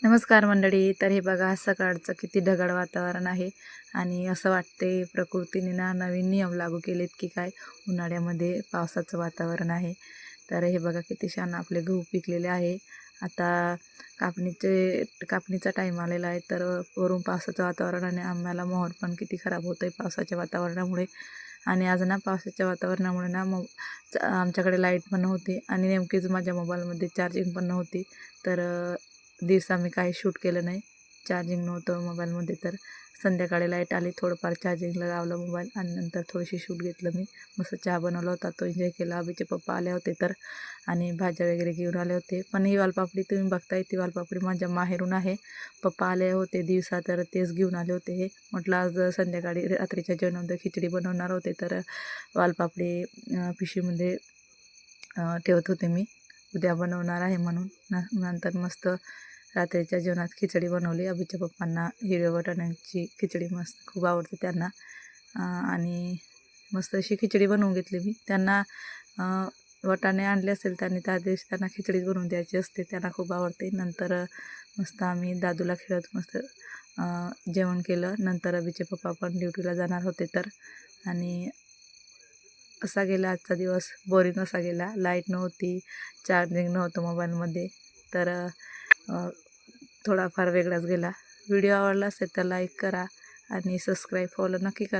नमस्कार मंडळी. तर हे बघा सकाळचं किती ढगाळ वातावरण आहे आणि असं वाटते प्रकृतीने ना नवीन नियम लागू केलेत की काय. उन्हाळ्यामध्ये पावसाचं वातावरण आहे. तर हे बघा किती छान आपले गहू पिकलेले आहे. आता कापणीचा टाईम आलेला आहे. तर वरून पावसाचं वातावरण आणि आम्हाला मोहर पण किती खराब होतं आहे पावसाच्या वातावरणामुळे. आणि आज ना पावसाच्या वातावरणामुळे ना आमच्याकडे लाईट पण नव्हती आणि नेमकीच माझ्या मोबाईलमध्ये चार्जिंग पण नव्हती. तर दिवसा मी काही शूट केलं नाही, चार्जिंग नव्हतं मोबाईलमध्ये. तर संध्याकाळी लाईट आली, थोडंफार चार्जिंगला लावलं मोबाईल आणि नंतर थोडीशी शूट घेतलं मी. मस्त चहा बनवला होता, तो एन्जॉय केला. अभिचे पप्पा आले होते तर आणि भाज्या वगैरे घेऊन आले होते. पण ही वालपापडी तुम्ही बघताय, ती वालपापडी माझ्या माहेरून आहे. पप्पा आले होते दिवसा तर तेच घेऊन आले होते. हे म्हटलं आज संध्याकाळी रात्रीच्या जेवणामध्ये खिचडी बनवणार होते तर वालपापडी पिशवीमध्ये ठेवत होते मी. उद्या बनवणार आहे म्हणून. नंतर मस्त रात्रीच्या जेवणात खिचडी बनवली. अभिच्या पप्पांना हिरव्या वाटाण्यांची खिचडी मस्त खूप आवडते त्यांना. आणि मस्त अशी खिचडी बनवून घेतली मी. त्यांना वाटाणे आणले असेल त्यांनी त्या दिवशी त्यांना खिचडीच बनवून द्यायची असते, त्यांना खूप आवडते. नंतर मस्त आम्ही दादूला खेळत मस्त जेवण केलं. नंतर अभिचे पप्पा पण ड्युटीला जाणार होते तर. आणि असा गेला आजचा दिवस, बोरिंग असा गेला. लाईट नव्हती, चार्जिंग नव्हतं मोबाईलमध्ये. तर थोडाफार वेगळाच गेला. व्हिडिओ आवडला असेल तर लाईक करा आणि सबस्क्राईब फॉलो नक्की करा.